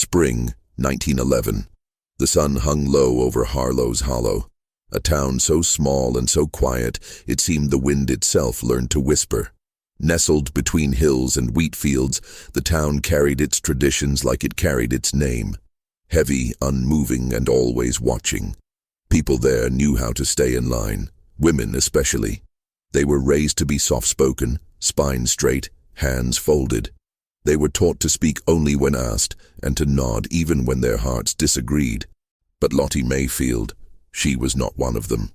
Spring, 1911. The sun hung low over Harlow's Hollow, a town so small and so quiet it seemed the wind itself learned to whisper. Nestled between hills and wheat fields, the town carried its traditions like it carried its name. Heavy, unmoving, and always watching. People there knew how to stay in line, women especially. They were raised to be soft-spoken, spine straight, hands folded. They were taught to speak only when asked, and to nod even when their hearts disagreed. But Lottie Mayfield, she was not one of them.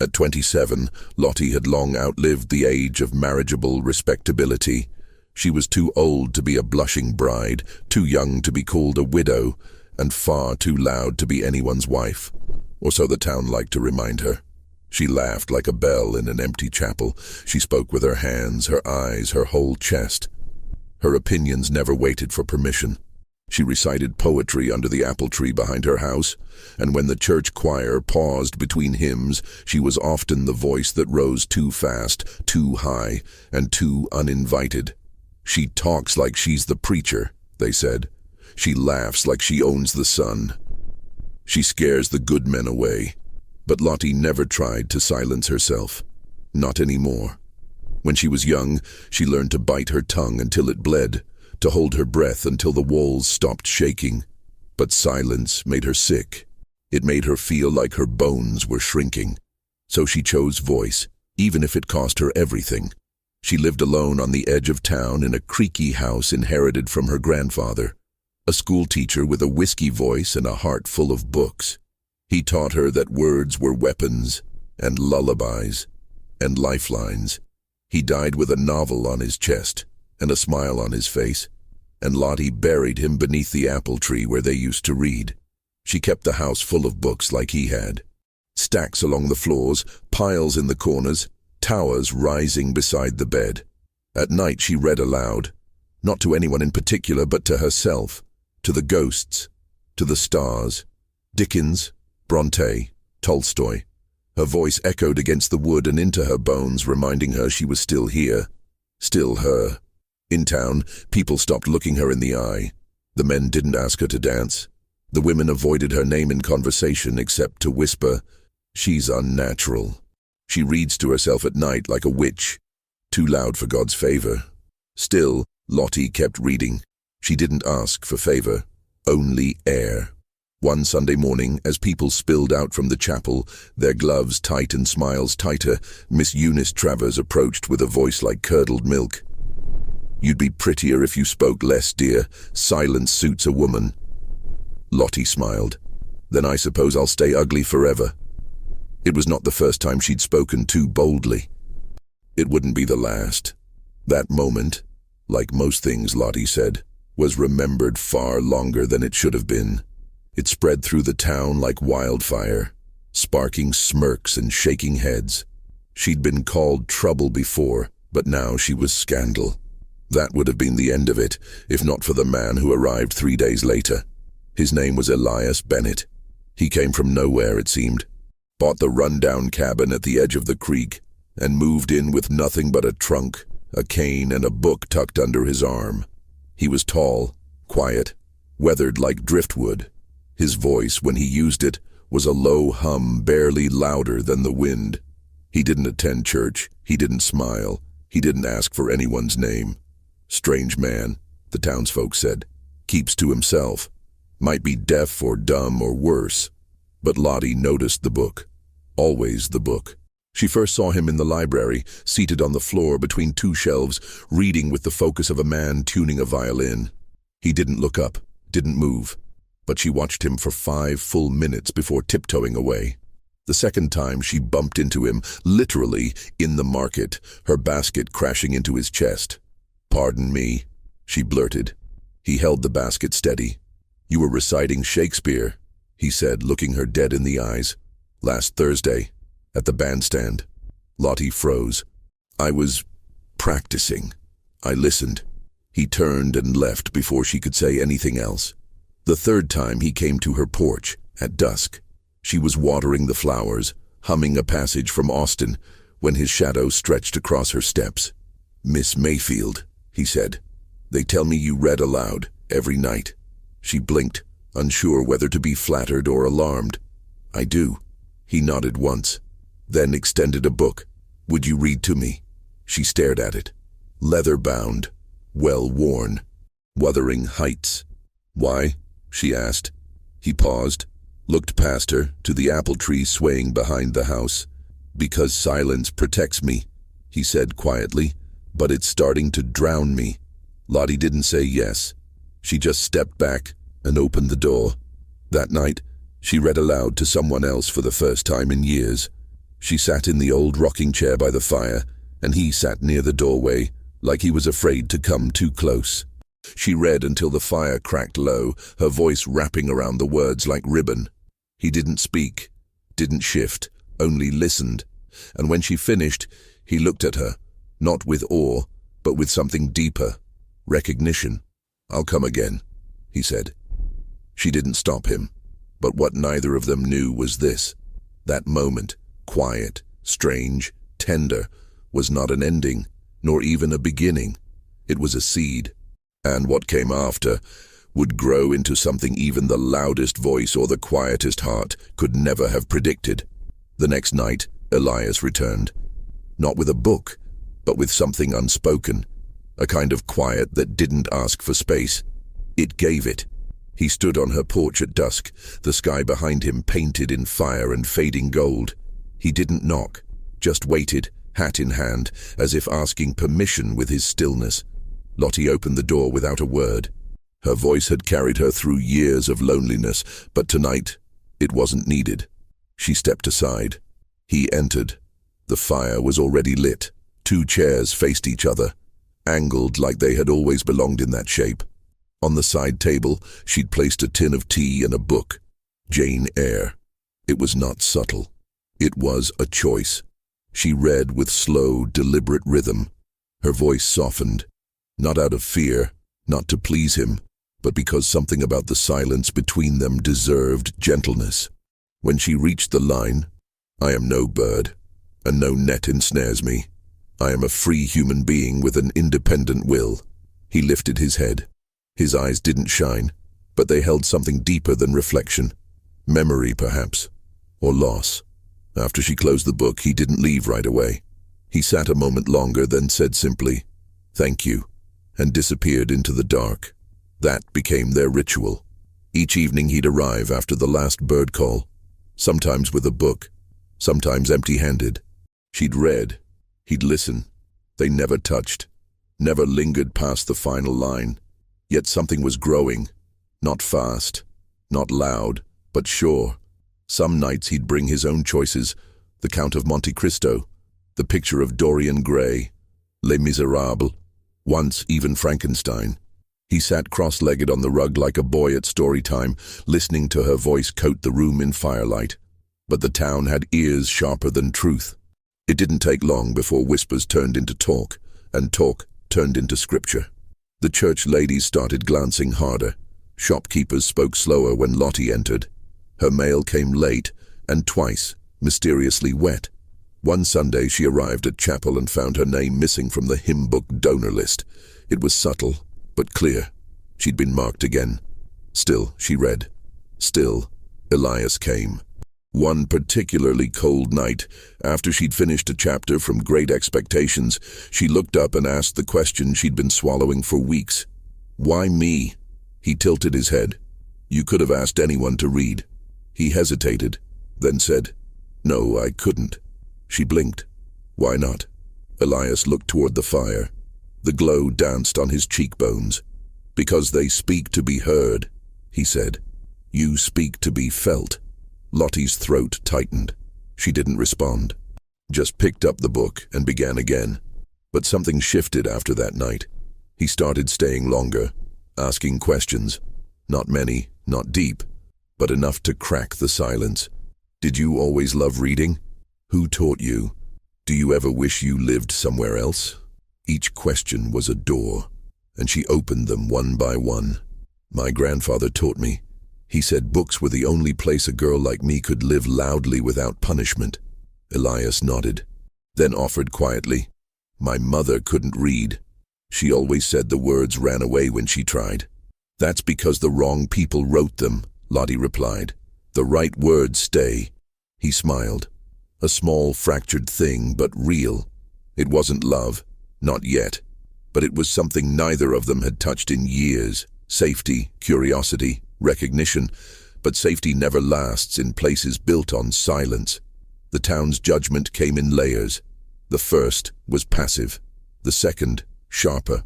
At 27, Lottie had long outlived the age of marriageable respectability. She was too old to be a blushing bride, too young to be called a widow, and far too loud to be anyone's wife. Or so the town liked to remind her. She laughed like a bell in an empty chapel. She spoke with her hands, her eyes, her whole chest. Her opinions never waited for permission. She recited poetry under the apple tree behind her house, and when the church choir paused between hymns, she was often the voice that rose too fast, too high, and too uninvited. She talks like she's the preacher, they said. She laughs like she owns the sun. She scares the good men away. But Lottie never tried to silence herself. Not anymore. When she was young, she learned to bite her tongue until it bled, to hold her breath until the walls stopped shaking. But silence made her sick. It made her feel like her bones were shrinking. So she chose voice, even if it cost her everything. She lived alone on the edge of town in a creaky house inherited from her grandfather, a school teacher with a whiskey voice and a heart full of books. He taught her that words were weapons, and lullabies, and lifelines. He died with a novel on his chest, and a smile on his face, and Lottie buried him beneath the apple tree where they used to read. She kept the house full of books like he had. Stacks along the floors, piles in the corners, towers rising beside the bed. At night she read aloud, not to anyone in particular but to herself, to the ghosts, to the stars. Dickens, Bronte, Tolstoy. Her voice echoed against the wood and into her bones, reminding her she was still here, still her. In town, people stopped looking her in the eye. The men didn't ask her to dance. The women avoided her name in conversation except to whisper, "She's unnatural." She reads to herself at night like a witch, too loud for God's favor. Still, Lottie kept reading. She didn't ask for favor, only air. One Sunday morning, as people spilled out from the chapel, their gloves tight and smiles tighter, Miss Eunice Travers approached with a voice like curdled milk. "You'd be prettier if you spoke less, dear. Silence suits a woman." Lottie smiled. "Then I suppose I'll stay ugly forever." It was not the first time she'd spoken too boldly. It wouldn't be the last. That moment, like most things Lottie said, was remembered far longer than it should have been. It spread through the town like wildfire, sparking smirks and shaking heads. She'd been called trouble before, but now she was scandal. That would have been the end of it, if not for the man who arrived 3 days later. His name was Elias Bennett. He came from nowhere, it seemed, bought the run-down cabin at the edge of the creek, and moved in with nothing but a trunk, a cane, and a book tucked under his arm. He was tall, quiet, weathered like driftwood. His voice, when he used it, was a low hum barely louder than the wind. He didn't attend church, he didn't smile, he didn't ask for anyone's name. Strange man, the townsfolk said. Keeps to himself. Might be deaf or dumb or worse. But Lottie noticed the book. Always the book. She first saw him in the library, seated on the floor between 2 shelves, reading with the focus of a man tuning a violin. He didn't look up, didn't move. But she watched him for 5 full minutes before tiptoeing away. The second time she bumped into him, literally, in the market, her basket crashing into his chest. "Pardon me," she blurted. He held the basket steady. "You were reciting Shakespeare," he said, looking her dead in the eyes. "Last Thursday, at the bandstand." Lottie froze. "I was practicing." I listened. He turned and left before she could say anything else. The third time he came to her porch, at dusk. She was watering the flowers, humming a passage from Austen, when his shadow stretched across her steps. "Miss Mayfield," he said, "they tell me you read aloud every night." She blinked, unsure whether to be flattered or alarmed. "I do." He nodded once, then extended a book. "Would you read to me?" She stared at it. Leather-bound, well-worn, Wuthering Heights. "Why?" she asked. He paused, looked past her to the apple tree swaying behind the house. "Because silence protects me," he said quietly, "but it's starting to drown me." Lottie didn't say yes. She just stepped back and opened the door. That night, she read aloud to someone else for the first time in years. She sat in the old rocking chair by the fire, and he sat near the doorway, like he was afraid to come too close. She read until the fire cracked low, her voice wrapping around the words like ribbon. He didn't speak, didn't shift, only listened. And when she finished, he looked at her, not with awe, but with something deeper. Recognition. "I'll come again," he said. She didn't stop him, but what neither of them knew was this. That moment, quiet, strange, tender, was not an ending, nor even a beginning. It was a seed. And what came after would grow into something even the loudest voice or the quietest heart could never have predicted. The next night, Elias returned. Not with a book, but with something unspoken. A kind of quiet that didn't ask for space. It gave it. He stood on her porch at dusk, the sky behind him painted in fire and fading gold. He didn't knock, just waited, hat in hand, as if asking permission with his stillness. Lottie opened the door without a word. Her voice had carried her through years of loneliness, but tonight it wasn't needed. She stepped aside. He entered. The fire was already lit. 2 chairs faced each other, angled like they had always belonged in that shape. On the side table, she'd placed a tin of tea and a book. Jane Eyre. It was not subtle. It was a choice. She read with slow, deliberate rhythm. Her voice softened. Not out of fear, not to please him, but because something about the silence between them deserved gentleness. When she reached the line, "I am no bird, and no net ensnares me. I am a free human being with an independent will," he lifted his head. His eyes didn't shine, but they held something deeper than reflection. Memory, perhaps, or loss. After she closed the book, he didn't leave right away. He sat a moment longer, then said simply, "Thank you," and disappeared into the dark. That became their ritual. Each evening he'd arrive after the last bird call, sometimes with a book, sometimes empty-handed. She'd read. He'd listen. They never touched, never lingered past the final line. Yet something was growing, not fast, not loud, but sure. Some nights he'd bring his own choices, The Count of Monte Cristo, The Picture of Dorian Gray, Les Miserables, once even Frankenstein. He sat cross-legged on the rug like a boy at story time, listening to her voice coat the room in firelight. But the town had ears sharper than truth. It didn't take long before whispers turned into talk, and talk turned into scripture. The church ladies started glancing harder. Shopkeepers spoke slower when Lottie entered. Her mail came late, and twice, mysteriously wet. One Sunday she arrived at chapel and found her name missing from the hymn book donor list. It was subtle, but clear. She'd been marked again. Still, she read. Still, Elias came. One particularly cold night, after she'd finished a chapter from Great Expectations, she looked up and asked the question she'd been swallowing for weeks. "Why me?" He tilted his head. "You could have asked anyone to read." He hesitated, then said, "No, I couldn't." She blinked. "Why not?" Elias looked toward the fire. The glow danced on his cheekbones. "Because they speak to be heard," he said. "You speak to be felt." Lottie's throat tightened. She didn't respond, just picked up the book and began again. But something shifted after that night. He started staying longer, asking questions. Not many, not deep, but enough to crack the silence. "Did you always love reading? Who taught you? Do you ever wish you lived somewhere else?" Each question was a door, and she opened them one by one. "My grandfather taught me. He said books were the only place a girl like me could live loudly without punishment." Elias nodded, then offered quietly, "My mother couldn't read. She always said the words ran away when she tried." That's because the wrong people wrote them, Lottie replied. The right words stay. He smiled. A small, fractured thing, but real. It wasn't love, not yet. But it was something neither of them had touched in years. Safety, curiosity, recognition. But safety never lasts in places built on silence. The town's judgment came in layers. The first was passive. The second, sharper.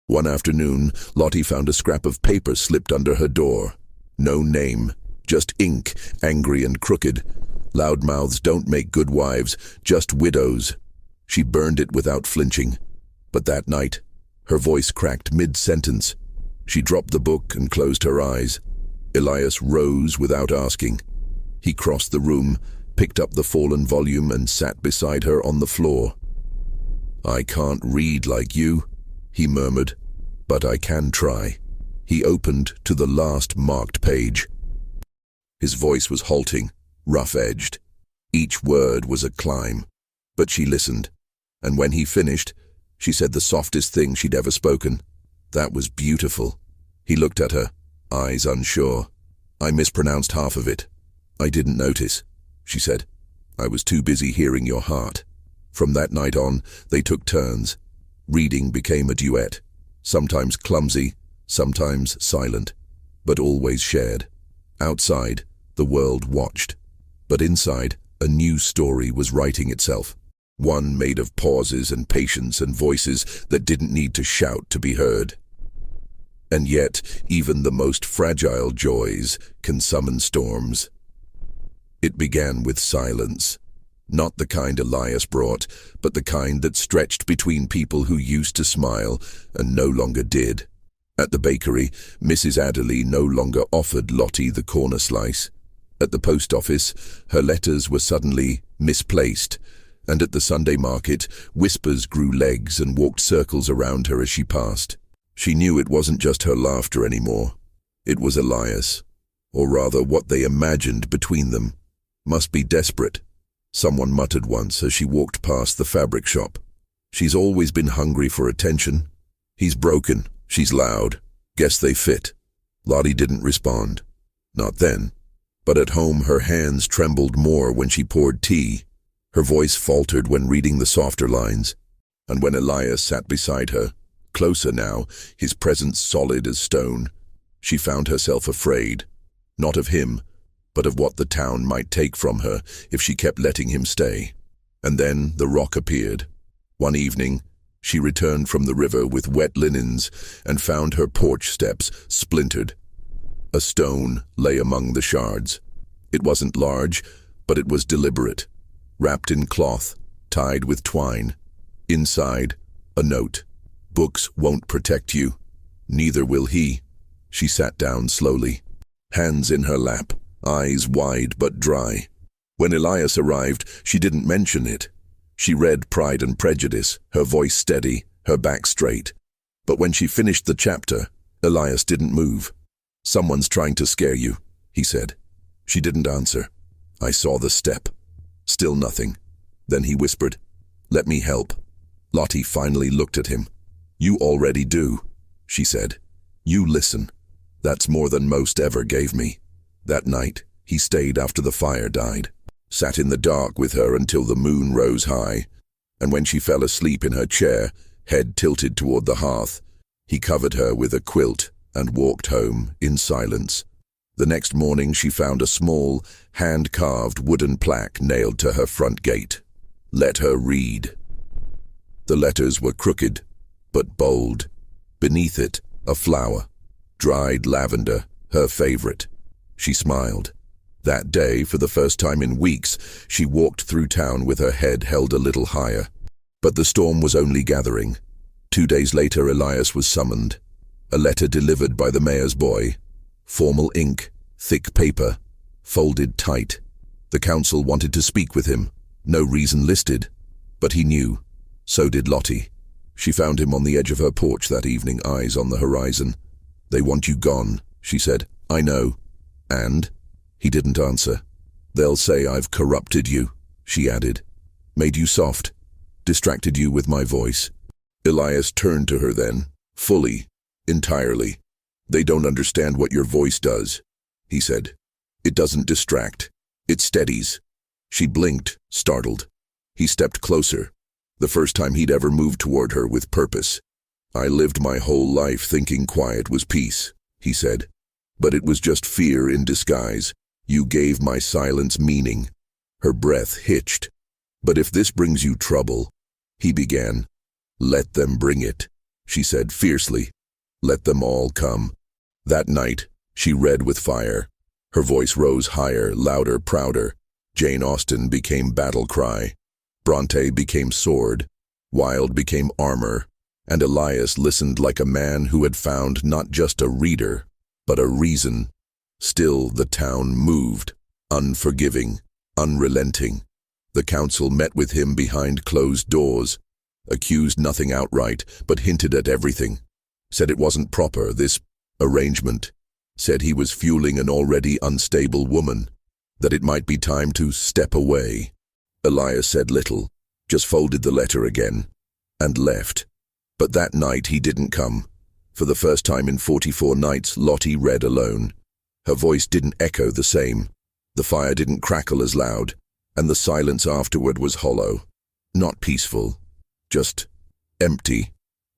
One afternoon, Lottie found a scrap of paper slipped under her door. No name, just ink, angry and crooked. Loudmouths don't make good wives, just widows. She burned it without flinching. But that night, her voice cracked mid-sentence. She dropped the book and closed her eyes. Elias rose without asking. He crossed the room, picked up the fallen volume and sat beside her on the floor. "I can't read like you," he murmured, "but I can try." He opened to the last marked page. His voice was halting, rough-edged. Each word was a climb. But she listened, and when he finished, she said the softest thing she'd ever spoken. "That was beautiful." He looked at her, eyes unsure. "I mispronounced half of it." "I didn't notice," she said. "I was too busy hearing your heart." From that night on, they took turns. Reading became a duet, sometimes clumsy, sometimes silent, but always shared. Outside, the world watched. But inside, a new story was writing itself. One made of pauses and patience and voices that didn't need to shout to be heard. And yet, even the most fragile joys can summon storms. It began with silence. Not the kind Elias brought, but the kind that stretched between people who used to smile and no longer did. At the bakery, Mrs. Adderley no longer offered Lottie the corner slice. At the post office, her letters were suddenly misplaced. And at the Sunday market, whispers grew legs and walked circles around her as she passed. She knew it wasn't just her laughter anymore. It was Elias, or rather what they imagined between them. Must be desperate. Someone muttered once as she walked past the fabric shop. "She's always been hungry for attention. He's broken. She's loud. Guess they fit." Lottie didn't respond. Not then. But at home her hands trembled more when she poured tea. Her voice faltered when reading the softer lines. And when Elias sat beside her, closer now, his presence solid as stone, she found herself afraid. Not of him, but of what the town might take from her if she kept letting him stay. And then the rock appeared. One evening, she returned from the river with wet linens and found her porch steps splintered. A stone lay among the shards. It wasn't large, but it was deliberate, wrapped in cloth, tied with twine. Inside, a note. "Books won't protect you. Neither will he." She sat down slowly, hands in her lap, eyes wide but dry. When Elias arrived, she didn't mention it. She read Pride and Prejudice, her voice steady, her back straight. But when she finished the chapter, Elias didn't move. "Someone's trying to scare you," he said. She didn't answer. "I saw the step." Still nothing. Then he whispered, "Let me help." Lottie finally looked at him. "You already do," she said. "You listen. That's more than most ever gave me." That night, he stayed after the fire died, sat in the dark with her until the moon rose high, and when she fell asleep in her chair, head tilted toward the hearth, he covered her with a quilt and walked home in silence. The next morning she found a small, hand-carved wooden plaque nailed to her front gate. "Let her read." The letters were crooked, but bold. Beneath it, a flower. Dried lavender, her favorite. She smiled. That day, for the first time in weeks, she walked through town with her head held a little higher. But the storm was only gathering. 2 days later, Elias was summoned. A letter delivered by the mayor's boy. Formal ink, thick paper, folded tight. The council wanted to speak with him. No reason listed. But he knew. So did Lottie. She found him on the edge of her porch that evening, eyes on the horizon. "They want you gone," she said. "I know." "And?" He didn't answer. "They'll say I've corrupted you," she added. "Made you soft. Distracted you with my voice." Elias turned to her then, fully, entirely. "They don't understand what your voice does," he said. "It doesn't distract. It steadies." She blinked, startled. He stepped closer, the first time he'd ever moved toward her with purpose. "I lived my whole life thinking quiet was peace," he said. "But it was just fear in disguise. You gave my silence meaning." Her breath hitched. "But if this brings you trouble," he began. "Let them bring it," she said fiercely. "Let them all come." That night, she read with fire. Her voice rose higher, louder, prouder. Jane Austen became battle cry. Bronte became sword. Wilde became armor. And Elias listened like a man who had found not just a reader, but a reason. Still, the town moved, unforgiving, unrelenting. The council met with him behind closed doors, accused nothing outright, but hinted at everything. Said it wasn't proper, this arrangement. Said he was fueling an already unstable woman, that it might be time to step away. Elias said little, just folded the letter again, and left. But that night he didn't come. For the first time in 44 nights, Lottie read alone. Her voice didn't echo the same. The fire didn't crackle as loud, and the silence afterward was hollow. Not peaceful, just empty.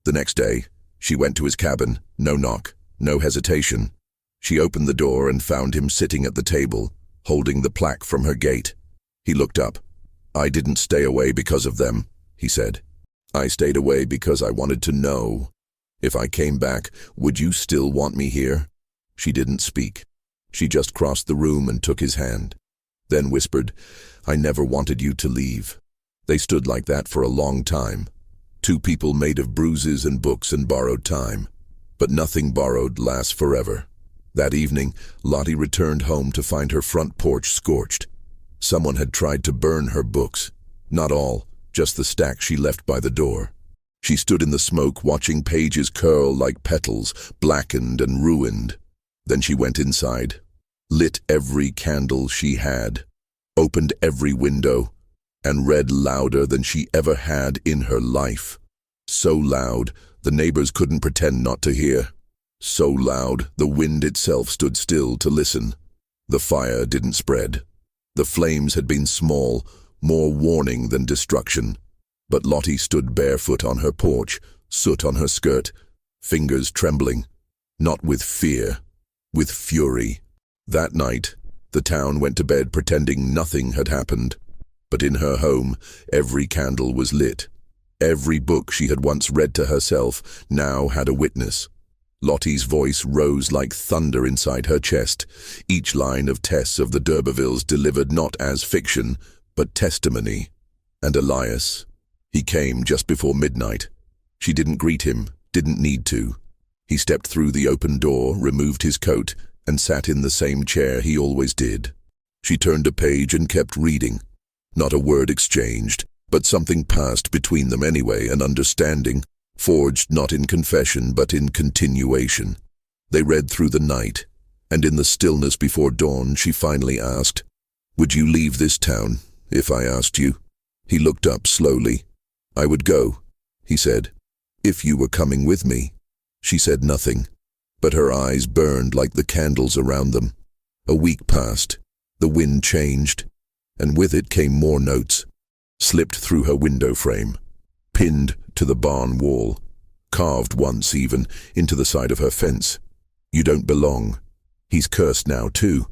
The next day, she went to his cabin, no knock, no hesitation. She opened the door and found him sitting at the table, holding the plaque from her gate. He looked up. "I didn't stay away because of them," he said. "I stayed away because I wanted to know. If I came back, would you still want me here?" She didn't speak. She just crossed the room and took his hand. Then whispered, "I never wanted you to leave." They stood like that for a long time. Two people made of bruises and books and borrowed time. But nothing borrowed lasts forever. That evening, Lottie returned home to find her front porch scorched. Someone had tried to burn her books. Not all, just the stack she left by the door. She stood in the smoke watching pages curl like petals, blackened and ruined. Then she went inside, lit every candle she had, opened every window, and read louder than she ever had in her life. So loud, the neighbors couldn't pretend not to hear. So loud, the wind itself stood still to listen. The fire didn't spread. The flames had been small, more warning than destruction. But Lottie stood barefoot on her porch, soot on her skirt, fingers trembling. Not with fear, with fury. That night, the town went to bed pretending nothing had happened. But in her home, every candle was lit. Every book she had once read to herself now had a witness. Lottie's voice rose like thunder inside her chest, each line of Tess of the d'Urbervilles delivered not as fiction, but testimony. And Elias, he came just before midnight. She didn't greet him, didn't need to. He stepped through the open door, removed his coat, and sat in the same chair he always did. She turned a page and kept reading. Not a word exchanged, but something passed between them anyway, an understanding, forged not in confession but in continuation. They read through the night, and in the stillness before dawn she finally asked, "Would you leave this town, if I asked you?" He looked up slowly. "I would go," he said, "if you were coming with me." She said nothing, but her eyes burned like the candles around them. A week passed, the wind changed, and with it came more notes, slipped through her window frame, pinned to the barn wall, carved once even into the side of her fence. "You don't belong. He's cursed now too.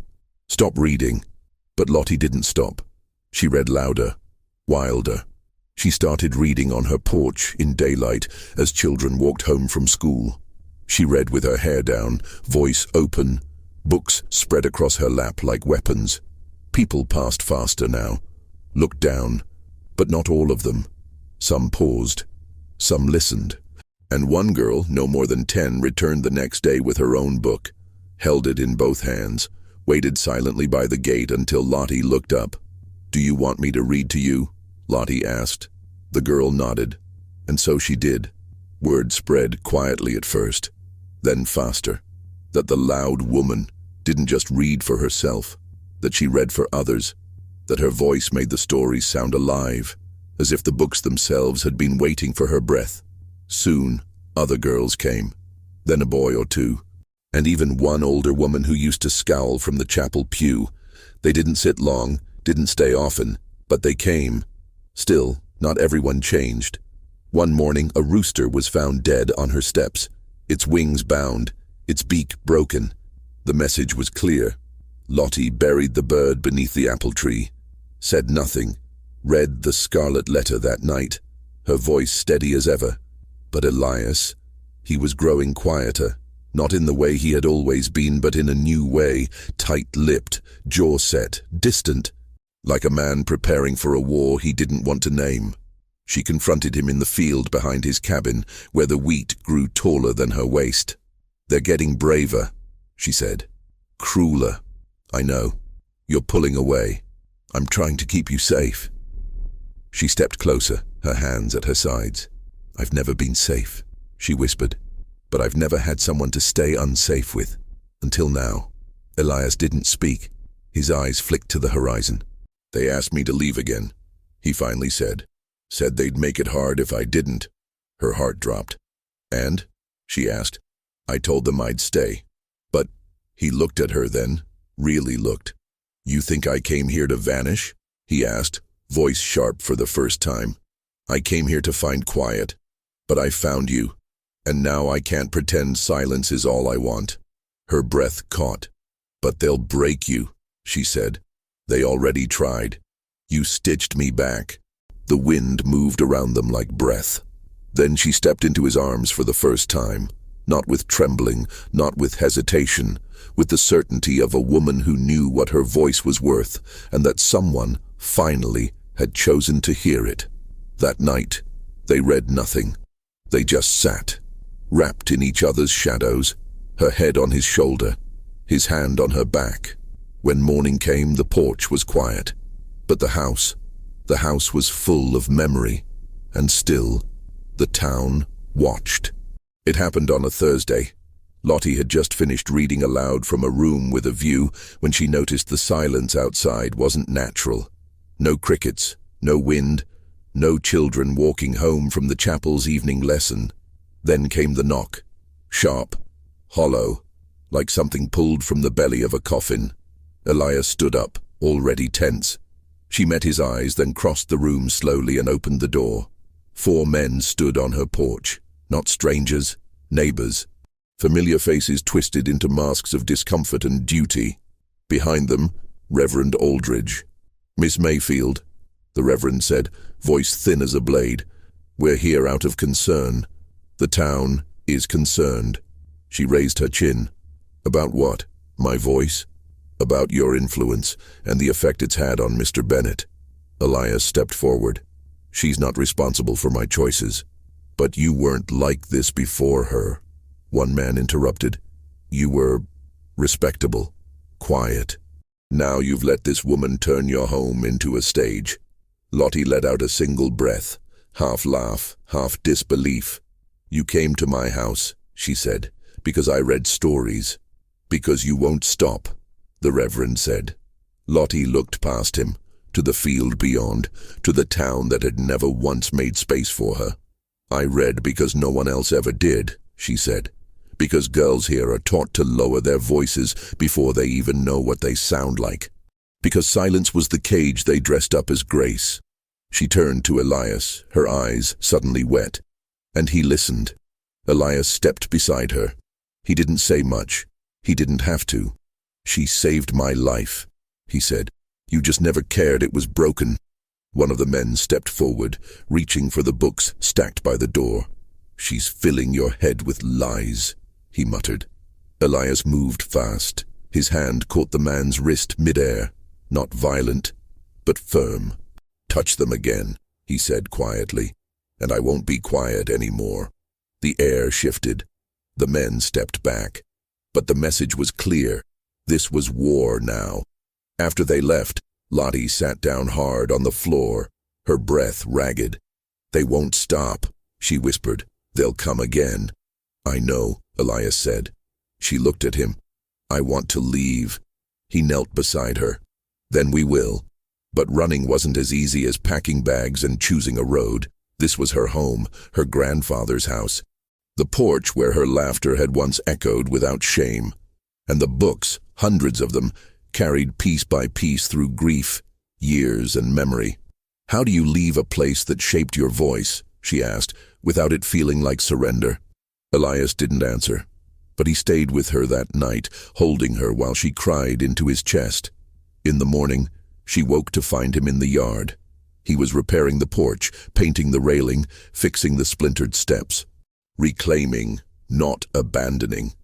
Stop reading." But Lottie didn't stop. She read louder, wilder. She started reading on her porch in daylight as children walked home from school. She read with her hair down, voice open, books spread across her lap like weapons. People passed faster now, looked down, but not all of them. Some paused, some listened, and one girl, no more than 10, returned the next day with her own book, held it in both hands, waited silently by the gate until Lottie looked up. "Do you want me to read to you?" Lottie asked. The girl nodded, and so she did. Word spread quietly at first, then faster, that the loud woman didn't just read for herself, that she read for others, that her voice made the stories sound alive, as if the books themselves had been waiting for her breath. Soon, other girls came, then a boy or two, and even one older woman who used to scowl from the chapel pew. They didn't sit long, didn't stay often, but they came. Still, not everyone changed. One morning, a rooster was found dead on her steps, its wings bound, its beak broken. The message was clear. Lottie buried the bird beneath the apple tree, said nothing, read the scarlet letter that night, her voice steady as ever. But Elias, he was growing quieter, not in the way he had always been, but in a new way, tight-lipped, jaw-set, distant, like a man preparing for a war he didn't want to name. She confronted him in the field behind his cabin, where the wheat grew taller than her waist. "They're getting braver," she said. "Crueler. I know. You're pulling away. I'm trying to keep you safe." She stepped closer, her hands at her sides. "I've never been safe," she whispered, "but I've never had someone to stay unsafe with. Until now." Elias didn't speak. His eyes flicked to the horizon. "They asked me to leave again," he finally said. "Said they'd make it hard if I didn't." Her heart dropped. "And?" she asked. "I told them I'd stay." "But," he looked at her then, really looked. "You think I came here to vanish?" he asked, voice sharp for the first time. "I came here to find quiet, but I found you, and now I can't pretend silence is all I want." Her breath caught. "But they'll break you," she said. "They already tried. You stitched me back." The wind moved around them like breath. Then she stepped into his arms for the first time, not with trembling, not with hesitation, with the certainty of a woman who knew what her voice was worth, and that someone, finally, had chosen to hear it. That night, they read nothing. They just sat, wrapped in each other's shadows, her head on his shoulder, his hand on her back. When morning came, the porch was quiet. But the house was full of memory, and still, the town watched. It happened on a Thursday. Lottie had just finished reading aloud from a room with a view when she noticed the silence outside wasn't natural. No crickets, no wind, no children walking home from the chapel's evening lesson. Then came the knock, sharp, hollow, like something pulled from the belly of a coffin. Elias stood up, already tense. She met his eyes, then crossed the room slowly and opened the door. 4 men stood on her porch, not strangers, neighbors. Familiar faces twisted into masks of discomfort and duty. Behind them, Reverend Aldridge. "Miss Mayfield," the Reverend said, voice thin as a blade, "we're here out of concern. The town is concerned." She raised her chin. "About what? My voice?" "About your influence and the effect it's had on Mr. Bennett." Elias stepped forward. "She's not responsible for my choices." "But you weren't like this before her," one man interrupted. "You were respectable, quiet. Now you've let this woman turn your home into a stage." Lottie let out a single breath, half laugh, half disbelief. "You came to my house," she said, "because I read stories." "Because you won't stop," the Reverend said. Lottie looked past him, to the field beyond, to the town that had never once made space for her. "I read because no one else ever did," she said. "Because girls here are taught to lower their voices before they even know what they sound like. Because silence was the cage they dressed up as grace." She turned to Elias, her eyes suddenly wet. And he listened. Elias stepped beside her. He didn't say much. He didn't have to. "She saved my life," he said. "You just never cared it was broken." One of the men stepped forward, reaching for the books stacked by the door. "She's filling your head with lies," he muttered. Elias moved fast. His hand caught the man's wrist midair, not violent, but firm. "Touch them again," he said quietly, "and I won't be quiet anymore." The air shifted. The men stepped back. But the message was clear. This was war now. After they left, Lottie sat down hard on the floor, her breath ragged. "They won't stop," she whispered. "They'll come again." "I know," Elias said. She looked at him. "I want to leave." He knelt beside her. "Then we will." But running wasn't as easy as packing bags and choosing a road. This was her home, her grandfather's house. The porch where her laughter had once echoed without shame. And the books, hundreds of them, carried piece by piece through grief, years, and memory. "How do you leave a place that shaped your voice?" she asked, without it feeling like surrender. Elias didn't answer, but he stayed with her that night, holding her while she cried into his chest. In the morning, she woke to find him in the yard. He was repairing the porch, painting the railing, fixing the splintered steps. Reclaiming, not abandoning.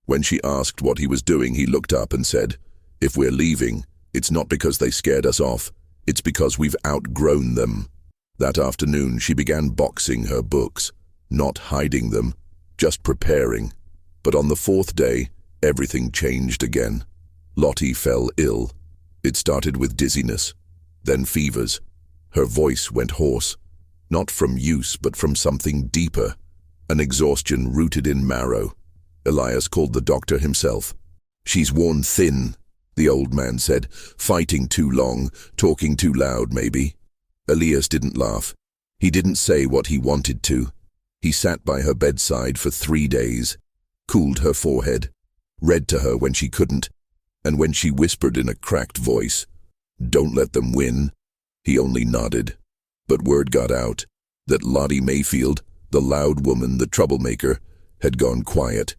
When she asked what he was doing, he looked up and said, "If we're leaving, it's not because they scared us off. It's because we've outgrown them." That afternoon, she began boxing her books, not hiding them, just preparing. But on the fourth day, everything changed again. Lottie fell ill. It started with dizziness, then fevers. Her voice went hoarse, not from use but from something deeper, an exhaustion rooted in marrow. Elias called the doctor himself. "She's worn thin," the old man said, "fighting too long, talking too loud maybe." Elias didn't laugh. He didn't say what he wanted to. He sat by her bedside for 3 days, cooled her forehead, read to her when she couldn't, and when she whispered in a cracked voice, "Don't let them win," he only nodded. But word got out that Lottie Mayfield, the loud woman, the troublemaker, had gone quiet,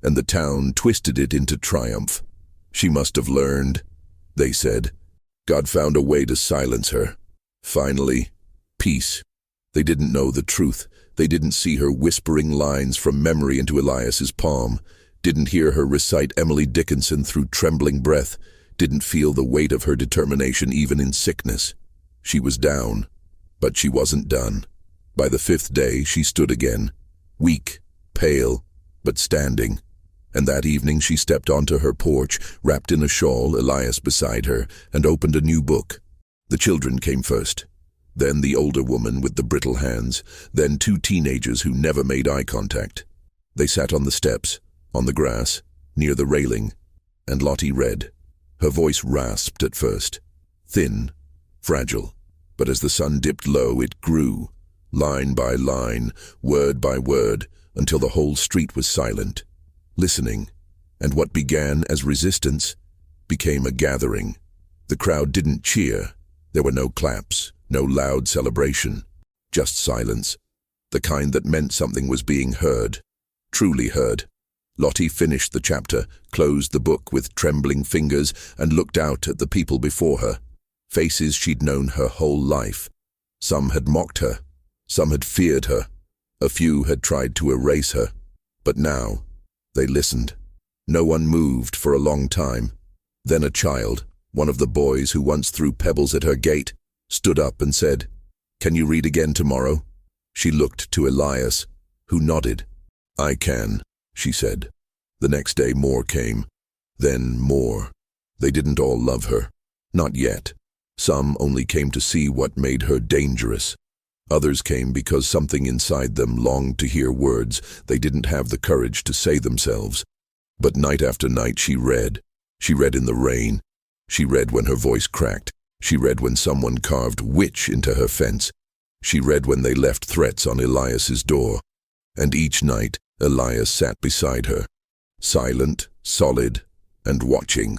and the town twisted it into triumph. She must have learned, they said. God found a way to silence her. Finally, peace. They didn't know the truth. They didn't see her whispering lines from memory into Elias's palm, didn't hear her recite Emily Dickinson through trembling breath, didn't feel the weight of her determination even in sickness. She was down, but she wasn't done. By the 5th day, she stood again, weak, pale, but standing. And that evening she stepped onto her porch, wrapped in a shawl, Elias beside her, and opened a new book. The children came first. Then the older woman with the brittle hands, then 2 teenagers who never made eye contact. They sat on the steps, on the grass, near the railing, and Lottie read. Her voice rasped at first, thin, fragile, but as the sun dipped low it grew, line by line, word by word, until the whole street was silent, listening, and what began as resistance became a gathering. The crowd didn't cheer. There were no claps, no loud celebration, just silence, the kind that meant something was being heard, truly heard. Lottie finished the chapter, closed the book with trembling fingers, and looked out at the people before her, faces she'd known her whole life. Some had mocked her, some had feared her, a few had tried to erase her. But now, they listened. No one moved for a long time. Then a child, one of the boys who once threw pebbles at her gate, stood up and said, "Can you read again tomorrow?" She looked to Elias, who nodded. "I can," she said. The next day more came. Then more. They didn't all love her. Not yet. Some only came to see what made her dangerous. Others came because something inside them longed to hear words they didn't have the courage to say themselves. But night after night she read. She read in the rain. She read when her voice cracked. She read when someone carved witch into her fence. She read when they left threats on Elias's door. And each night, Elias sat beside her, silent, solid, and watching.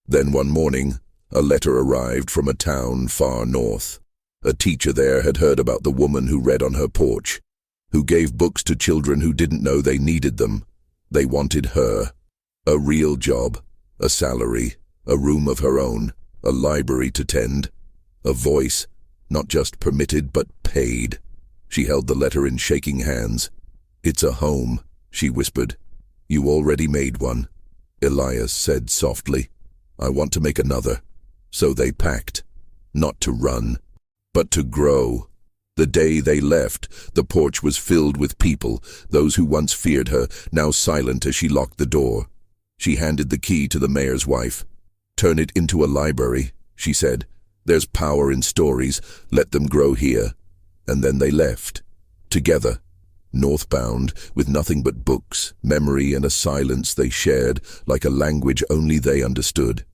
Then one morning, a letter arrived from a town far north. A teacher there had heard about the woman who read on her porch, who gave books to children who didn't know they needed them. They wanted her. A real job, a salary, a room of her own, a library to tend, a voice, not just permitted but paid. She held the letter in shaking hands. "It's a home," she whispered. "You already made one." Elias said softly, "I want to make another." So they packed, not to run, but to grow. The day they left, the porch was filled with people, those who once feared her, now silent as she locked the door. She handed the key to the mayor's wife. "Turn it into a library," she said. "There's power in stories. Let them grow here." And then they left, together, northbound, with nothing but books, memory, and a silence they shared like a language only they understood.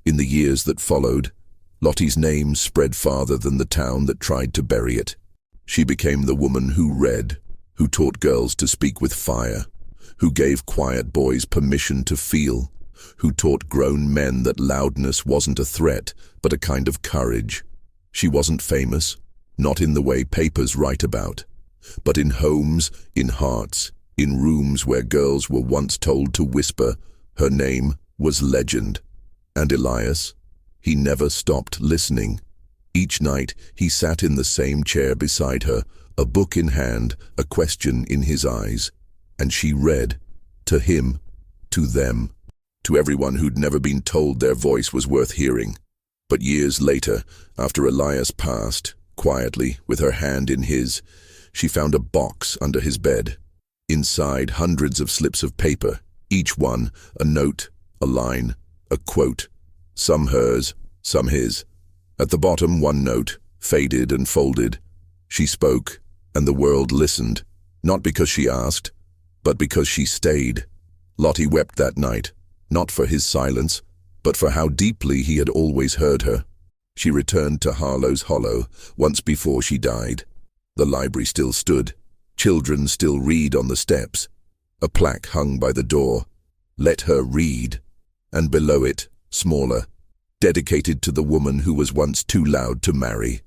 In the years that followed, Lottie's name spread farther than the town that tried to bury it. She became the woman who read, who taught girls to speak with fire, who gave quiet boys permission to feel, who taught grown men that loudness wasn't a threat, but a kind of courage. She wasn't famous, not in the way papers write about, but in homes, in hearts, in rooms where girls were once told to whisper. Her name was legend. And Elias? He never stopped listening. Each night he sat in the same chair beside her, a book in hand, a question in his eyes. And she read, to him, to them, to everyone who'd never been told their voice was worth hearing. But years later, after Elias passed, quietly, with her hand in his, she found a box under his bed. Inside, hundreds of slips of paper, each one a note, a line, a quote, some hers, some his. At the bottom, one note, faded and folded. She spoke, and the world listened, not because she asked, but because she stayed. Lottie wept that night, not for his silence, but for how deeply he had always heard her. She returned to Harlow's Hollow once before she died. The library still stood. Children still read on the steps. A plaque hung by the door. Let her read. And below it, smaller, dedicated to the woman who was once too loud to marry.